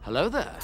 Hello there.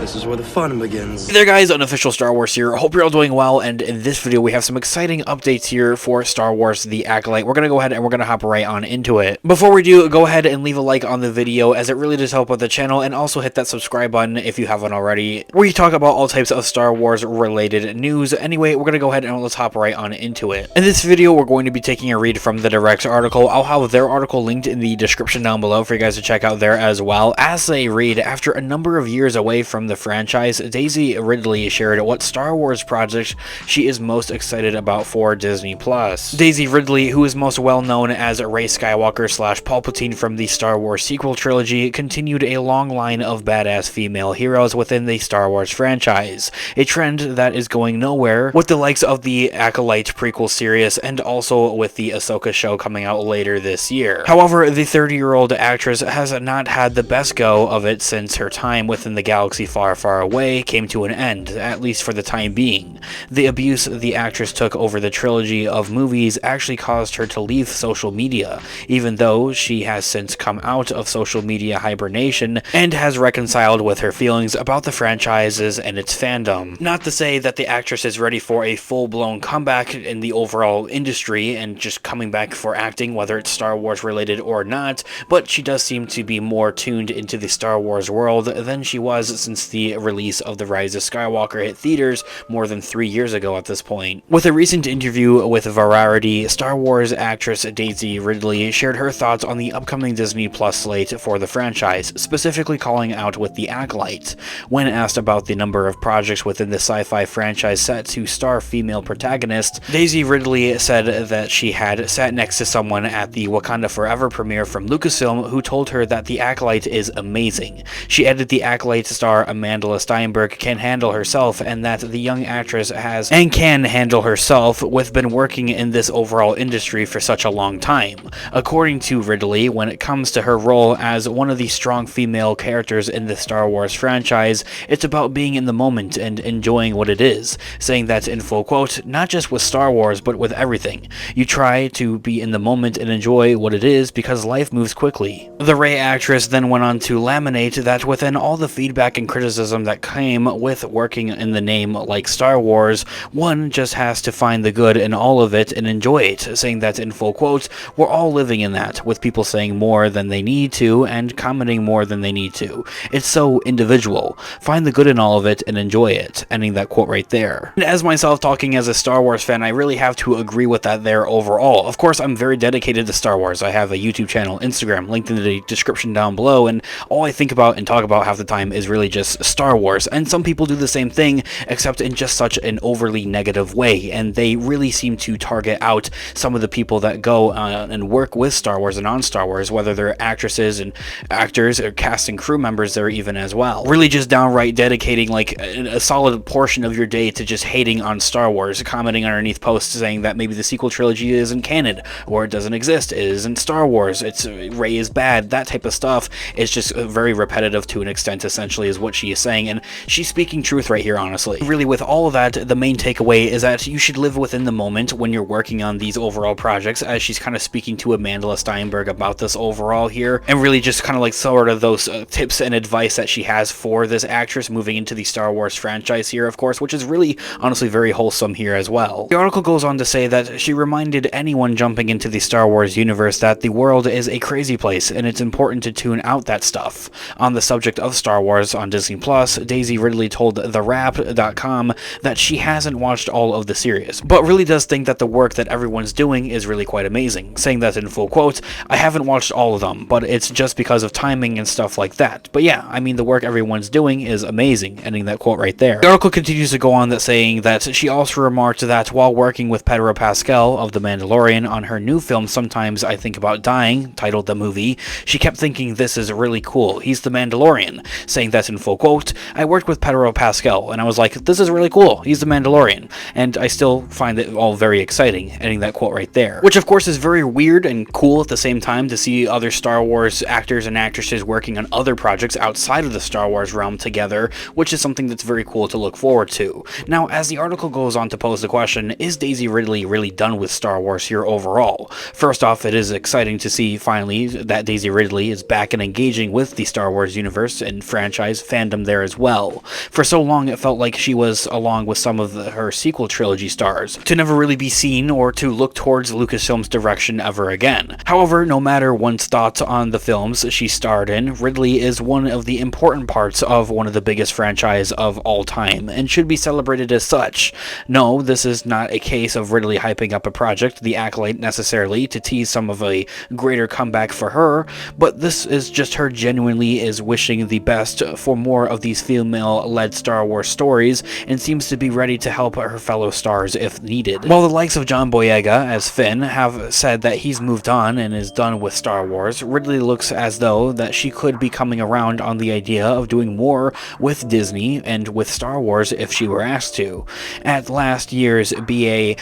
This is where the fun begins. Hey there guys, Unofficial Star Wars here. Hope you're all doing well, and in this video we have some exciting updates here for Star Wars The Acolyte. We're going to go ahead and we're going to hop right on into it. Before we do, go ahead and leave a like on the video, as it really does help with the channel, and also hit that subscribe button if you haven't already. We talk about all types of Star Wars related news. Anyway, we're going to go ahead and let's hop right on into it. In this video, we're going to be taking a read from the direct article. I'll have their article linked in the description down below for you guys to check out there as well. As they read, after a number of years away from the franchise, Daisy Ridley shared what Star Wars project she is most excited about for Disney+. Daisy Ridley, who is most well known as Rey Skywalker / Palpatine from the Star Wars sequel trilogy, continued a long line of badass female heroes within the Star Wars franchise, a trend that is going nowhere with the likes of the Acolyte prequel series and also with the Ahsoka show coming out later this year. However, the 30-year-old actress has not had the best go of it since her time within the galaxy far, far away came to an end, at least for the time being. The abuse the actress took over the trilogy of movies actually caused her to leave social media, even though she has since come out of social media hibernation and has reconciled with her feelings about the franchises and its fandom. Not to say that the actress is ready for a full-blown comeback in the overall industry and just coming back for acting, whether it's Star Wars related or not, but she does seem to be more tuned into the Star Wars world than she was since the release of The Rise of Skywalker hit theaters more than 3 years ago at this point. With a recent interview with Variety, Star Wars actress Daisy Ridley shared her thoughts on the upcoming Disney Plus slate for the franchise, specifically calling out with The Acolyte. When asked about the number of projects within the sci-fi franchise set to star female protagonists, Daisy Ridley said that she had sat next to someone at the Wakanda Forever premiere from Lucasfilm who told her that The Acolyte is amazing. She added the Acolyte star Amanda Steinberg can handle herself, and that the young actress has and can handle herself with been working in this overall industry for such a long time. According to Ridley, when it comes to her role as one of the strong female characters in the Star Wars franchise, it's about being in the moment and enjoying what it is, saying that in full quote, not just with Star Wars but with everything. You try to be in the moment and enjoy what it is because life moves quickly. The Rey actress then went on to laminate that within all the feedback and criticism that came with working in the name like Star Wars, one just has to find the good in all of it and enjoy it, saying that in full quotes, we're all living in that, with people saying more than they need to and commenting more than they need to. It's so individual. Find the good in all of it and enjoy it, ending that quote right there. And as myself talking as a Star Wars fan, I really have to agree with that there overall. Of course, I'm very dedicated to Star Wars. I have a YouTube channel, Instagram, linked in the description down below, and all I think about and talk about half the time is really just Star Wars. And some people do the same thing, except in just such an overly negative way, and they really seem to target out some of the people that go and work with Star Wars and on Star Wars, whether they're actresses and actors or cast and crew members there even as well. Really just downright dedicating like a solid portion of your day to just hating on Star Wars, commenting underneath posts saying that maybe the sequel trilogy isn't canon, or it doesn't exist, it isn't Star Wars, it's Rey is bad, that type of stuff is just very repetitive to an extent, essentially, is what she is saying, and she's speaking truth right here, honestly. Really, with all of that, the main takeaway is that you should live within the moment when you're working on these overall projects, as she's kind of speaking to Amanda Steinberg about this overall here, and really just kind of like sort of those tips and advice that she has for this actress moving into the Star Wars franchise here, of course, which is really, honestly, very wholesome here as well. The article goes on to say that she reminded anyone jumping into the Star Wars universe that the world is a crazy place, and it's important to tune out that stuff. On the subject of Star Wars on Disney Plus, Daisy Ridley told TheWrap.com that she hasn't watched all of the series, but really does think that the work that everyone's doing is really quite amazing, saying that in full quote, I haven't watched all of them, but it's just because of timing and stuff like that. But yeah, I mean, the work everyone's doing is amazing, ending that quote right there. The article continues to go on that saying that she also remarked that while working with Pedro Pascal of The Mandalorian on her new film Sometimes I Think About Dying, titled The Movie, she kept thinking this is really cool, he's the Mandalorian, saying that in full quote, I worked with Pedro Pascal and I was like, this is really cool, he's the Mandalorian, and I still find it all very exciting, ending that quote right there. Which of course is very weird and cool at the same time to see other Star Wars actors and actresses working on other projects outside of the Star Wars realm together, which is something that's very cool to look forward to. Now, as the article goes on to pose the question, is Daisy Ridley really done with Star Wars here overall? First off, it is exciting to see finally that Daisy Ridley is back and engaging with the Star Wars universe Wars and franchise fandom there as well. For so long, it felt like she was, along with some of her sequel trilogy stars, to never really be seen or to look towards Lucasfilm's direction ever again. However, no matter one's thoughts on the films she starred in, Ridley is one of the important parts of one of the biggest franchises of all time, and should be celebrated as such. No, this is not a case of Ridley hyping up a project, The Acolyte, necessarily, to tease some of a greater comeback for her, but this is just her genuinely is wishing the best for more of these female-led Star Wars stories, and seems to be ready to help her fellow stars if needed. While the likes of John Boyega as Finn have said that he's moved on and is done with Star Wars, Ridley looks as though that she could be coming around on the idea of doing more with Disney and with Star Wars if she were asked to. At last year's BAFTA's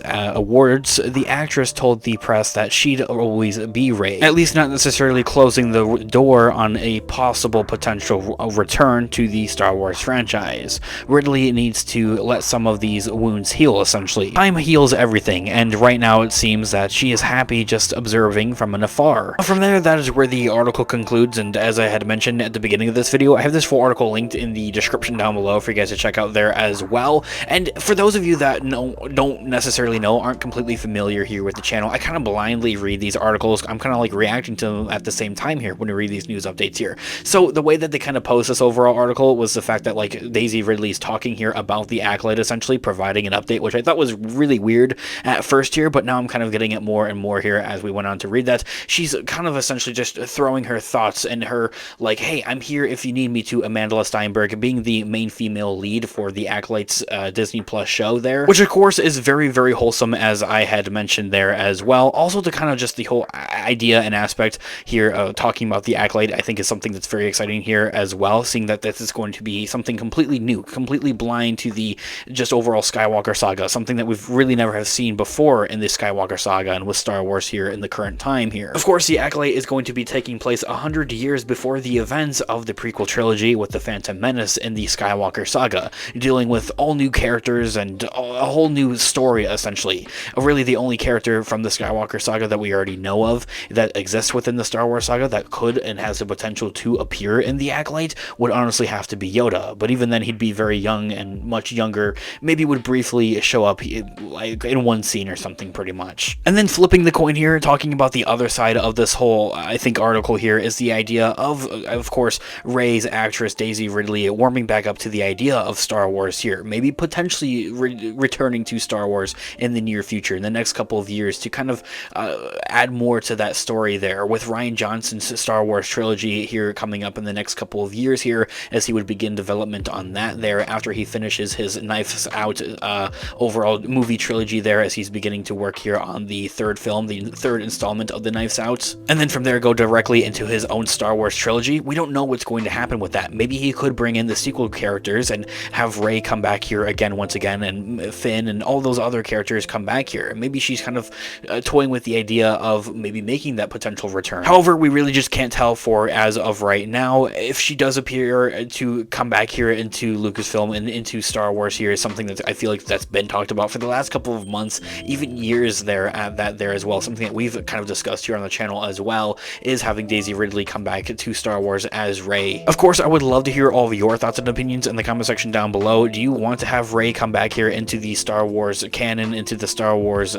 awards, the actress told the press that she'd always be Rey, at least not necessarily closing the door on a possible potential return to the Star Wars franchise. Ridley needs to let some of these wounds heal, essentially. Time heals everything, and right now it seems that she is happy just observing from an afar. From there, that is where the article concludes, and as I had mentioned at the beginning of this video, I have this full article linked in the description down below for you guys to check out there as well. And for those of you that don't necessarily know, aren't completely familiar here with the channel, I kind of blindly read these articles. I'm kind of like reacting to them at the same time here when we read these news updates here. So the way that they kind of post this overall article was the fact that like Daisy Ridley's talking here about the Acolyte, essentially providing an update, which I thought was really weird at first here, but now I'm kind of getting it more and more here as we went on to read that. She's kind of essentially just throwing her thoughts and her like, hey, I'm here if you need me to, Amandla Steinberg, being the main female lead for the Acolyte's Disney Plus show there, which of course is very, very wholesome, as I had mentioned there as well. Also, to kind of just the whole idea and aspect here, talking about the Acolyte, I think is something that's very exciting here as well, seeing that this is going to be something completely new, completely blind to the just overall Skywalker saga, something that we've really never have seen before in the Skywalker saga and with Star Wars here in the current time here. Of course, the Acolyte is going to be taking place 100 years before the events of the prequel trilogy with the Phantom Menace in the Skywalker saga, dealing with all new characters and a whole new story, essentially. Really the only character from the Skywalker saga that we already know of that exists within the Star Wars saga that could and has the potential to appear in the Acolyte would honestly have to be Yoda, but even then he'd be very young and much younger, maybe would briefly show up like in one scene or something pretty much. And then flipping the coin here, talking about the other side of this whole, I think, article here is the idea of course, Rey's actress Daisy Ridley warming back up to the idea of Star Wars here, maybe potentially returning to Star Wars in the near future, in the next couple of years, to kind of add more to that story there, with Rian Johnson's Star Wars trilogy here coming up in the next couple of years here, as he would begin development on that there after he finishes his Knives Out overall movie trilogy there, as he's beginning to work here on the third film, the third installment of the Knives Out, and then from there go directly into his own Star Wars trilogy. We don't know what's going to happen with that. Maybe he could bring in the sequel characters and have Rey come back here again once again, and Finn and all those other characters come back here. Maybe she's kind of toying with the idea of maybe making that potential return. However, we really just can't tell for as of right now. If she does appear to come back here into Lucasfilm and into Star Wars here, is something that I feel like that's been talked about for the last couple of months, even years there at that there as well. Something that we've kind of discussed here on the channel as well is having Daisy Ridley come back to Star Wars as Rey. Of course, I would love to hear all of your thoughts and opinions in the comment section down below. Do you want to have Rey come back here into the Star Wars canon, into the Star Wars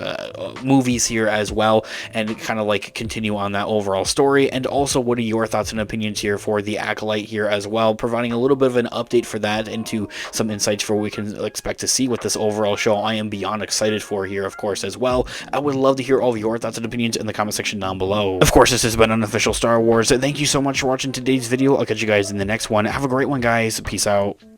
movies here as well, and kind of like continue on that overall story? And also, what are your thoughts and opinions here for the Acolyte here as well, providing a little bit of an update for that, into some insights for what we can expect to see with this overall show. I am beyond excited for here, of course, as well. I would love to hear all of your thoughts and opinions in the comment section down below. Of course, this has been Unofficial Star Wars. Thank you so much for watching today's video. I'll catch you guys in the next one. Have a great one, guys. Peace out.